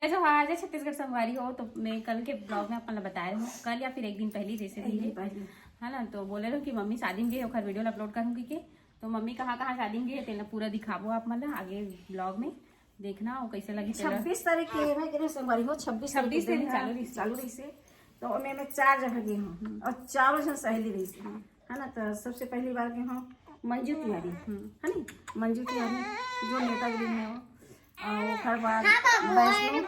जो आज है छत्तीसगढ़ संगवारी हो तो मैं कल के ब्लॉग में अपन बताया हूँ, कल या फिर एक दिन पहले जैसे भी है ना। तो बोले रहो कि मम्मी शादी में गए हो, वीडियो अपलोड करूंगी के। तो मम्मी कहाँ कहाँ शादी में गए तेना पूरा दिखाबो आप मतलब आगे ब्लॉग में देखना और कैसे लगी। 26 तारीख के संगवारी हो, 26 तारीख चालू रही से। तो मैं 4 जगह गई हूँ और चारों जन सहेली रही से है ना। तो सबसे पहली बार गई हूँ मंजू तिवारी है नी, मंजू तिवारी जो नेतागिरी में हो। और ओकर बाद वैष्णो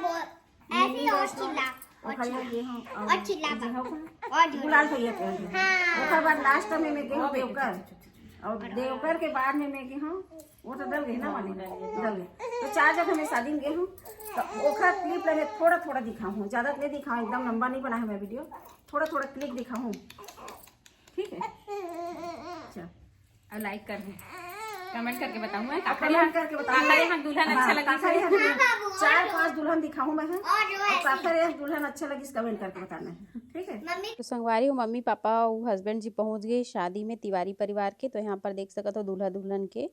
गुलाल भैया के ओकर बाद लास्ट में मैं गई हूँ देवकर। और देवकर के बाद में मैं गई हूँ वो तो दल गई ना वाली दल गई। तो 4 जगह मैं शादी में गई हूँ। तो ओखा क्लिप मैं थोड़ा थोड़ा दिखाऊँ, ज़्यादा नहीं दिखाऊँ, एकदम लंबा नहीं बना है मैं वीडियो, थोड़ा थोड़ा क्लिप दिखाऊँ, ठीक है। अच्छा और लाइक कर दूँ, कमेंट करके बताऊँ, कमेंट करके बताऊँ दुल्हन अच्छा लगा। 4-5 दुल्हन दिखाऊँ मैं और दुल्हन अच्छा लगी कमेंट करके बताना है, ठीक है। तो संगवारी हो मम्मी पापा और हस्बैंड जी पहुंच गए शादी में तिवारी परिवार के। तो यहाँ पर देख सकते हो दूल्हा दुल्हन के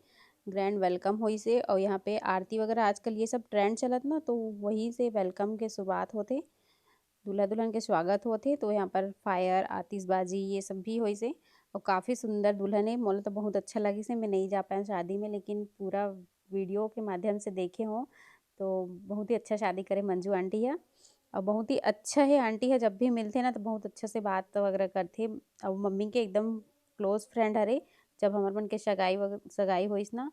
ग्रैंड वेलकम हुई से। और यहाँ पे आरती वगैरह आजकल ये सब ट्रेंड चलत ना, तो वही से वेलकम के शुरुआत होते, दूल्हा दुल्हन के स्वागत होते। तो यहाँ पर फायर आतिशबाजी ये सब भी हुई से। और काफ़ी सुंदर दुल्हन है, मोला तो बहुत अच्छा लगी से। मैं नहीं जा पाया शादी में, लेकिन पूरा वीडियो के माध्यम से देखे हों तो बहुत ही अच्छा शादी करे मंजू आंटी है। और बहुत ही अच्छा है आंटी है, जब भी मिलते ना तो बहुत अच्छे से बात वगैरह करते। और मम्मी के एकदम क्लोज फ्रेंड हरे। जब हमारे मन के सगाई हुई ना,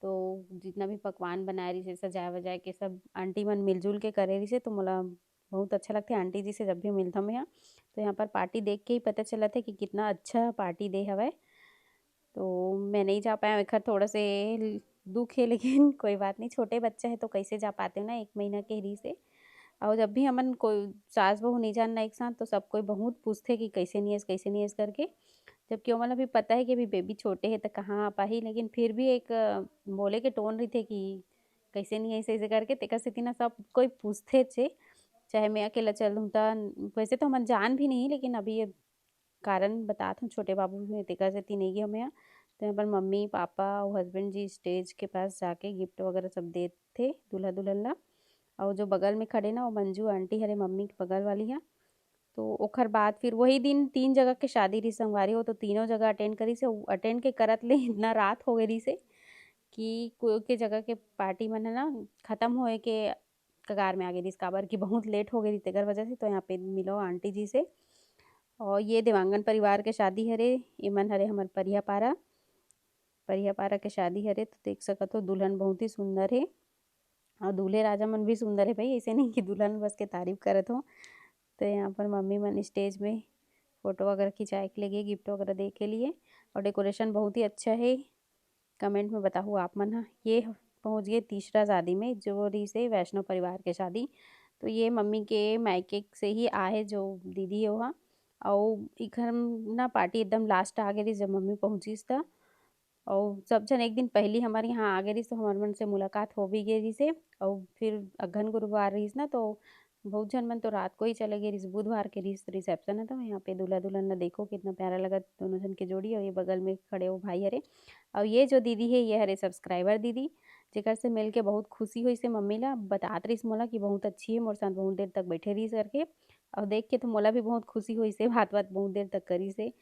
तो जितना भी पकवान बनाए रही से सजाए वजाए के सब आंटी मन मिलजुल के करे रही से। तो मोला बहुत अच्छा लगता है आंटी जी से जब भी मिलता हूँ यहाँ। तो यहाँ पर पार्टी देख के ही पता चला था कि कितना अच्छा पार्टी दे हवा। तो मैं नहीं जा पाया, एक थोड़ा से दुख है, लेकिन कोई बात नहीं, छोटे बच्चे हैं तो कैसे जा पाते हो ना, 1 महीना के री से। और जब भी हमन कोई सास बहू नहीं जानना एक साथ, तो सब कोई बहुत पूछते कि कैसे नहीं है करके। जबकि वो मतलब भी पता है कि अभी बेबी छोटे है तो कहाँ आ पाही, लेकिन फिर भी एक बोले के टोन रही थे कि कैसे नहीं ऐसे करके तेकर से ना सब कोई पूछते थे। चाहे मैं अकेला चलूँ तो वैसे तो हम जान भी नहीं, लेकिन अभी ये कारण बताता हूँ छोटे बाबू में तेकर से नहीं गए हम यहाँ। तो यहाँ पर मम्मी पापा और हस्बैंड जी स्टेज के पास जाके गिफ्ट वगैरह सब दे थे दूल्हा दुल्हन ला। और जो बगल में खड़े ना वो मंजू आंटी हरे मम्मी के बगल वाली है। तो ओखर बाद फिर वही दिन 3 जगह के शादी रही संगवारी हो, तो तीनों जगह अटेंड करी से। अटेंड के करत ले इतना रात हो गई रही से कि कोई के जगह के पार्टी मन है ना ख़त्म होए के कगार में आ गई रही काबर की बहुत लेट हो गई रही तेकर वजह से। तो यहाँ पे मिलो आंटी जी से। और ये देवांगन परिवार के शादी हरे, इमन हरे हमार परिया पारा के शादी हरे। तो देख सकत हो दुल्हन बहुत ही सुंदर है और दूल्हे राजा मन भी सुंदर है भाई, ऐसे नहीं कि दुल्हन बस के तारीफ करत हो। तो यहाँ पर मम्मी मन स्टेज में फ़ोटो वगैरह खिंचाए के लिए, गिफ्ट वगैरह दे के लिए। और डेकोरेशन बहुत ही अच्छा है, कमेंट में बताओ आप मन। ये पहुँच गए तीसरा शादी में जो रही से वैष्णव परिवार के शादी। तो ये मम्मी के मायके से ही आए जो दीदी है वहाँ। और घर ना पार्टी एकदम लास्ट आ गई जब मम्मी पहुँची था। और सब जन एक दिन पहले हमारे यहाँ आ गई तो हमारे मन से मुलाकात हो भी गई से। और फिर अघन गुरुवार रही ना, तो बहुत जन मन तो रात को ही चले गए। बुधवार के रिसेप्शन है। तो यहाँ पे दूल्हा दुल्हन ने देखो कितना प्यारा लगा दोनों जन के जोड़ी। और ये बगल में खड़े हो भाई हरे। और ये जो दीदी है ये हरे सब्सक्राइबर दीदी, जेकर से मिल के बहुत खुशी हुई से। मम्मी ला बतात रही मोला कि बहुत अच्छी है, मोर साथ बहुत देर तक बैठे रही करके। और देख के तो मोला भी बहुत खुशी हुई से, बात बहुत देर तक करी से।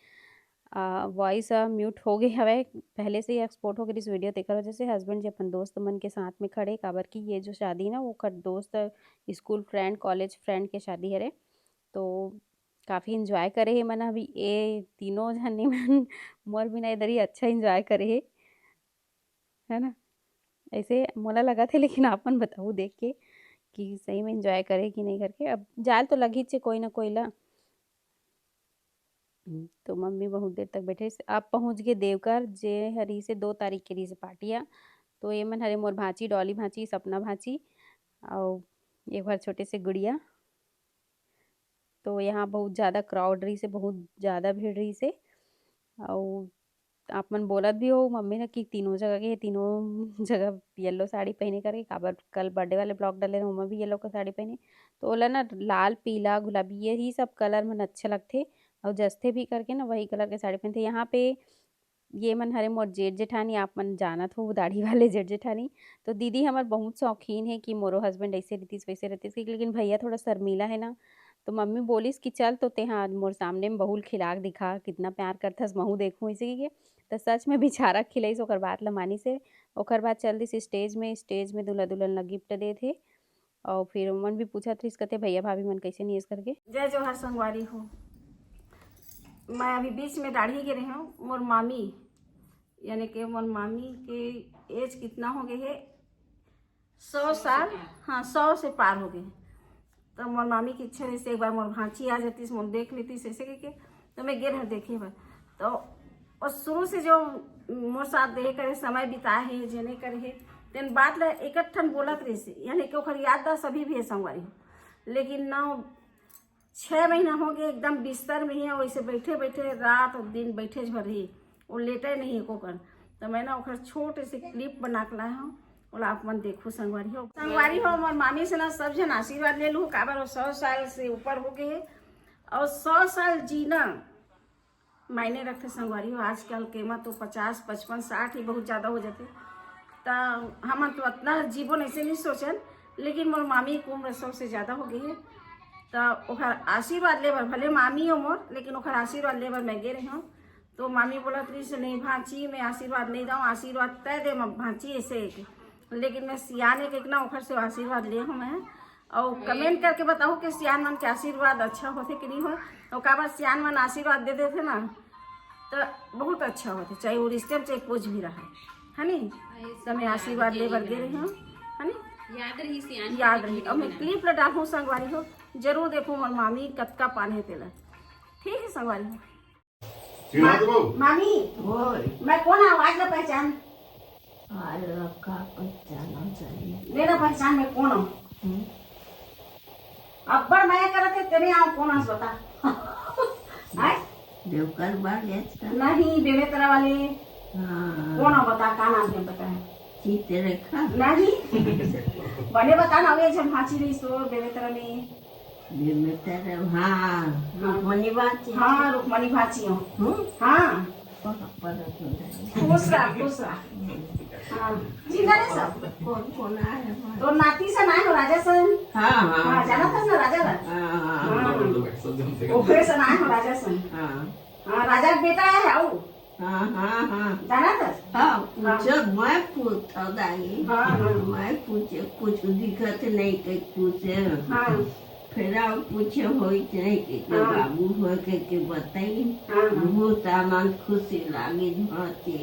वॉइस म्यूट हो गई हवे, पहले से ही एक्सपोर्ट हो गई इस वीडियो तेकर वजह से। हस्बैंड जी अपन दोस्त मन के साथ में खड़े काबर की ये जो शादी ना वो दोस्त स्कूल फ्रेंड कॉलेज फ्रेंड के शादी हरे। तो काफ़ी इंजॉय करे है मन अभी ये तीनों जने मन मोर बिना इधर ही अच्छा इंजॉय करे है ना। ऐसे मोला लगा थे, लेकिन आप मन बताओ देख के कि सही में इंजॉय करे कि नहीं करके। अब जाल तो लगी चे कोई ना कोई ला। तो मम्मी बहुत देर तक बैठे। अब पहुंच गए देवकर जे हरी से 2 तारीख के री से पार्टिया। तो ये मन हरे मोर भांची डॉली भांची सपना भांची और एक बार छोटे से गुड़िया। तो यहाँ बहुत ज़्यादा क्राउड रही से, बहुत ज़्यादा भीड़ रही से। और आप मन बोलत भी हो मम्मी ने कि तीनों जगह के तीनों जगह येलो साड़ी पहने करके काबर कल बर्थडे वाले ब्लॉग डाले उनमें भी येलो का साड़ी पहने। तो ओला ना लाल पीला गुलाबी यही सब कलर मन अच्छे लगते। और जस्ते भी करके ना वही कलर के साड़ी पहनते। यहाँ पे ये मन हरे मोर जेठ जेठानी, आप मन जानत हो दाढ़ी वाले जेठ जेठानी। तो दीदी हमार बहुत शौकीन है कि मोरो हस्बैंड ऐसे रहतीस वैसे रहतीस, लेकिन भैया थोड़ा शर्मीला है ना, तो मम्मी बोलिस कि चल तो तेहा मोर सामने में बहुल खिलाक दिखा, कितना प्यार करथस महू देखूँ ऐसे के। तो सच में बेचारा खिलाइस, ओकर बात ल मानी से। ओकर बाद चल दिस स्टेज में दूल्हा दुल्हन ला गिफ्ट दे थे। और फिर मन भी पूछा थी कहते भैया भाभी मन कैसे नहीं करके। जय जोहर संगवारी हो। मैं अभी बीच में दाढ़ी गिरे हूँ। मोर मामी यानी कि मोर मामी के एज कितना हो गए है, 100 साल। हाँ 100 से पार हो गए। तो मोर मामी की इच्छा रही एक बार मोर भांची आ जाती, मोर देख लेती ऐसे के। तो मैं गिर देखे बार तो और शुरू से जो मोर साथ दे करे समय बिताए है जेने करे है तेन बात ला एकठन बोलत रही, यानी कि ओकर याददाश्त अभी भी है संगवारी हो। लेकिन ना 6 महीना हो गए एकदम बिस्तर में ही है, वैसे बैठे बैठे रात और दिन बैठे भर रही, वो लेटे नहीं को कर। तो मैं ना ओकर छोटे से क्लिप बना के लाया हूँ, बोला आप मन देखो संगवारी हो। संगवारी हो मोर मामी से ना सब जन आशीर्वाद ले लूँ, काबर वो 100 साल से ऊपर हो गए है और 100 साल जीना मायने रखते संगवारी हो। आजकल कीमत तो 50, 55, 60 ही बहुत ज़्यादा हो जाते। तो हम तो इतना जीवन ऐसे नहीं सोचन, लेकिन मोर मामी की उम्र 100 से ज़्यादा हो गई है। तो ओकर आशीर्वाद ले बर, भले मामी हो मोर, लेकिन ओकर आशीर्वाद ले बर मैं गे रही हूँ। तो मामी बोलत रही से नहीं भांची मैं आशीर्वाद नहीं दूँ, आशीर्वाद तय दे भांची ऐसे एक। लेकिन मैं सियाने के ना ओखर से आशीर्वाद ले हूँ मैं। और कमेंट करके बताओ कि सियान मन के आशीर्वाद अच्छा होते कि नहीं हो। और काबर सियान मन आशीर्वाद दे देते ना तो बहुत अच्छा होते, चाहे वो रिश्ते में चाहे कुछ भी रहा है नी। तो मैं आशीर्वाद ले बर गे रही हूँ है नी, याद रही। और मैं क्लिप डालूँ संगवारी हो, जरूर देखो मोर मामी कतका पाने तेला। ठीक है संगवारी हो। मामी मैं कौन आवाज ला पहचान मेरा पहचान में कौन हूँ? अब्बर मैं करते तेरे आओ कौन हंस बता। देवकर नहीं बेमेतरा वाले कौन हो बता, का नाम है बता। चीते रेखा नहीं बने बता ना वे जब भाची रही सो बेमेतरा में। बेमेतरा हाँ रुक्मणी बाची। हाँ रुक्मणी भाची हो। हाँ खुश रहा। हाँ चिंता नहीं सब। कौन आया तो नाती से ना हो राजा सन। हाँ हाँ जाना था ना राजा ओखरे से ना हो राजा सन। हाँ राजा का बेटा है आओ। हाँ जाना था। हाँ पूछो मैं पूछता दाई। हाँ मैं पूछे कुछ दिक्कत नहीं के पूछे। हाँ फिर आप पूछे हो नहीं के बाबू हो के बताई। बहुत आनंद खुशी लागे भाते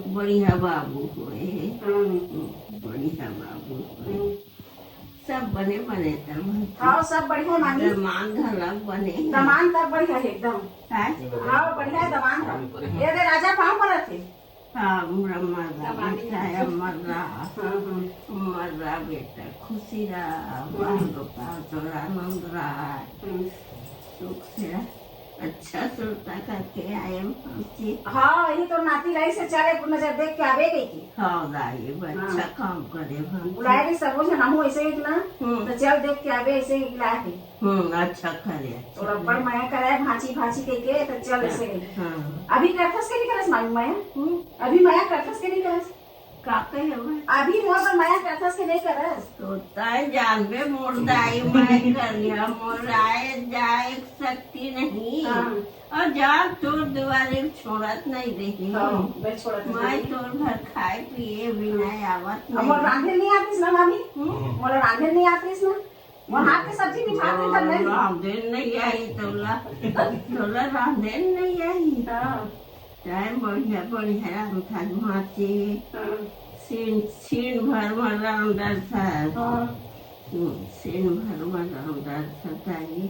बढ़िया बाबू हुए, बढ़िया बाबू हुए, सब बने बने तब। हाँ सब बढ़िया मानी। दमान धलक बने, दमान तब बढ़िया है एकदम। हाँ बढ़िया दमान था। ये दे राजा पाँव पर थे। हाँ मर्रा बेटा खुशी रहा, आनंद रहा, सुख से अच्छा सुरता करके आए। हाँ यही तो नाती राई से चले नजर देख के आवे गई थी। हाँ दाई अच्छा काम करे बुलाए भी सब ना हो ऐसे ही ना, तो चल देख के आवे ऐसे ही लाए। अच्छा करे तो रब्बड़ माया कराए भांची भांची के तो चल ऐसे गई। अभी करथस के नहीं करस मालूम माया, अभी माया करथस के नहीं करस का कहे अभी मोर माया करथस के नहीं करस। तो ताई जानबे मोर दाई मैं करिया मोर आए जाए शक्ति नहीं। और जान तोर दिवाली छोड़त नहीं रही। मैं तोर घर खाए पिए बिना आवत नहीं। मोर रांधे नहीं आतीस ना मामी, मोर रांधे नहीं आतीस ना, मोर हाथ की सब्जी नहीं खाते तब नहीं। रांधे नहीं आई तोला रांधे नहीं आई। चाहे बढ़िया बढ़िया हम था भांचे सीन भर रामदार था। सीन भर रामदार था ताई।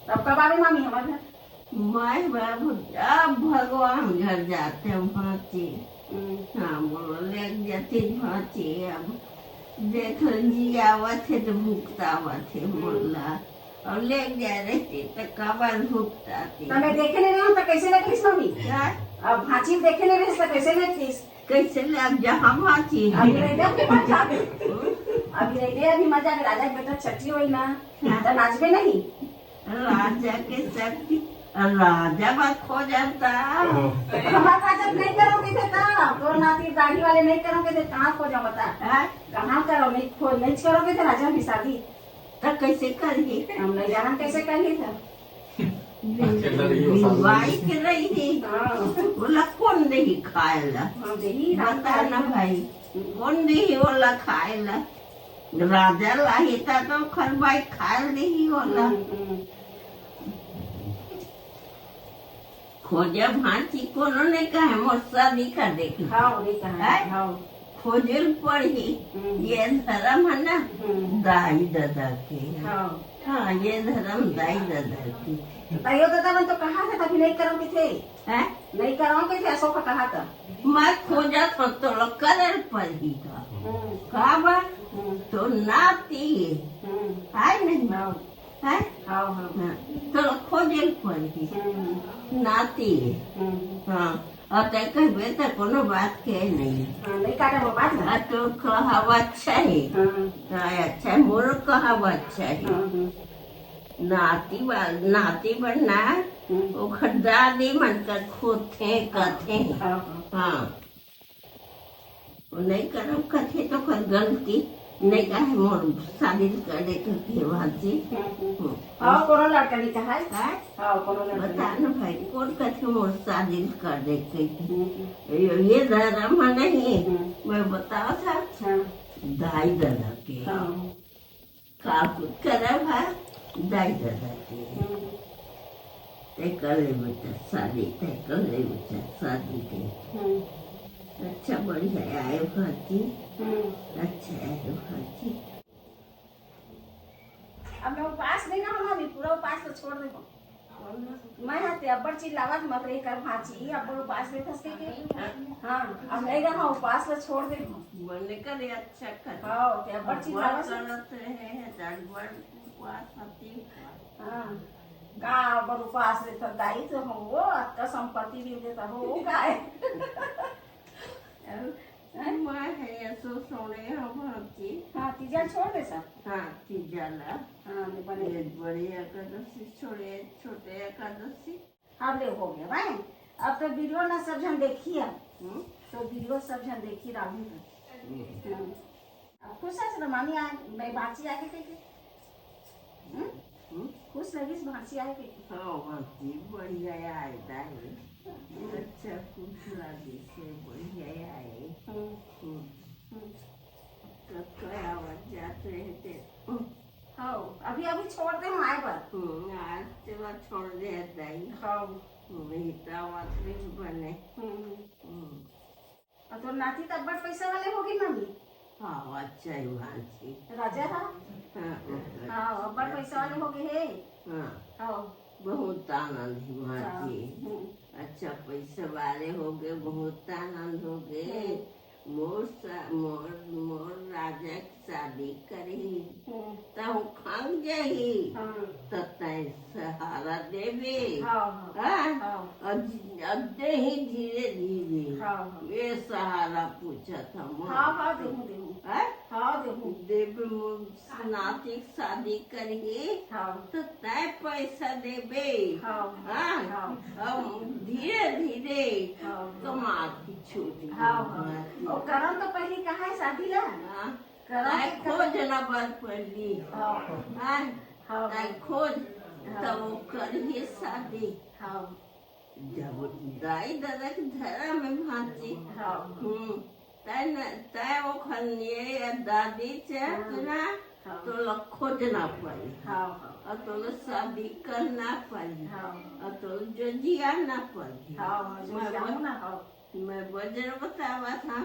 तब कब आवे मामी हमारे घर? मैं बाबू अब भगवान घर जाते भांचे। हाँ बोलो ले जाती भांचे। अब देख जी आवत है तो भूखता आवत है मोला और ले जा रही तो कबर भूखता थी। तो मैं देखे नहीं रही तो कैसे लेतीस मामी? अब भांची देखे नहीं रही तो कैसे लेतीस? कैसे ले अब जहाँ भांची अभी नहीं दे अभी मजा अभी नहीं दे अभी मजा राजा बेटा छठी हुई ना तो नाचबे नहीं। राजा के शक्ति राजा बात खो जाता। हमारे पास जब नहीं करोगे थे तो नाती दाढ़ी वाले नहीं करोगे थे कहाँ खो जाओ बता कहाँ करो नहीं करोगे थे राजा की शादी तो कैसे करिए हम नहीं जाना कैसे करिए था भाई के रही थी बोला कौन नहीं खाएला बता ना भाई कौन नहीं बोला खाएला राजा लाहिता तो खर भाई खाए नहीं बोला खोजे भांची कोनो ने कहा मोर शादी कर देखी खोजल पड़ी ये धर्म है ना दाई दादा के हाँ ये धर्म दाई दादा की दाइयो दादा ने तो कहा था तभी नहीं करोगे थे हैं नहीं करोगे थे ऐसा का कहा था मैं खोजा तो कर पड़ी था कहा बात तो नाती है नहीं है तो खोजल पड़ी नाती हाँ और ते कहबे तो कोनो बात के नहीं काटे वो बात ना तो कहावत चाहिए अच्छा मोर कहावत चाहिए नाती बनना ओखर दादी मनकर खोथे कथे हाँ नहीं करम कथे तो कर गलती नहीं कहे मोर शादी करे के भाजी हाँ कोनो लड़का नहीं कहा है हाँ कोनो लड़का बता ना भाई कौन कथे मोर शादी कर दे के ये धर्म नहीं मैं बताओ था दाई दादा के का कुछ करे भाई दाई दादा के ते कर ले बेटा शादी ते कर ले बेटा शादी के अच्छा बढ़िया आए भाजी अच्छा है भाजी अब मैं उपास नहीं ना होना भी पूरा उपास तो छोड़ दे मैं हाथे अब्बर चिल्लावत मत रही कर भाजी अब्बर उपास में फंस के हाँ अब नहीं रहा उपास तो छोड़ दे बोलने का ले अच्छा कर हाँ ते अब्बर चिल्लावत करते हैं दरबार उपास होती हाँ का अब्बर उपास में तो दाई तो हो वो का संपत्ति भी देता हो वो का है मैं है ऐसो सोने हम भाजी हाँ तीजा छोड़ दे सब हाँ तीजाला हाँ बने बड़ी एकादशी छोड़े छोटे एकादशी अब ले हो गया भाई अब तो वीडियो ना सब जन देखी है तो वीडियो सब जन देखी राहु अब खुश है मामी आ मैं भांची आके थे खुश लगी भांची आए थे हाँ भाजी बढ़िया आया है अच्छा खुश लगी से बढ़िया आए आवाज जाते रहते हाँ अभी अभी छोड़ दे हम आए पर आज से बात छोड़ दे दाई हाँ बने और तो नाती तब बड़ पैसा वाले होगी मम्मी हाँ अच्छा ही भांजी राजा था हाँ बड़ पैसा वाले हो गए हाँ हाँ बहुत आनंद ही भांजी अच्छा पैसे वाले हो गए बहुत आनंद हो गए मोर राजा की शादी करी तो खांग जाही तो सहारा देवे दे ही धीरे धीरे ये सहारा पूछा था देवे नाती शादी करेंगे तो तय पैसा देवे धीरे धीरे कमा की छोटी करम तो पहले कहा है शादी ला खोज न बर पड़ी खोज तब करिए शादी जब दाई दादा के धरा में भांची तय वो खनिए दादी चाहना तो खोजना पड़ी और तो शादी करना पड़ी और तो जो जियाना पड़ी मैं वजन बतावा था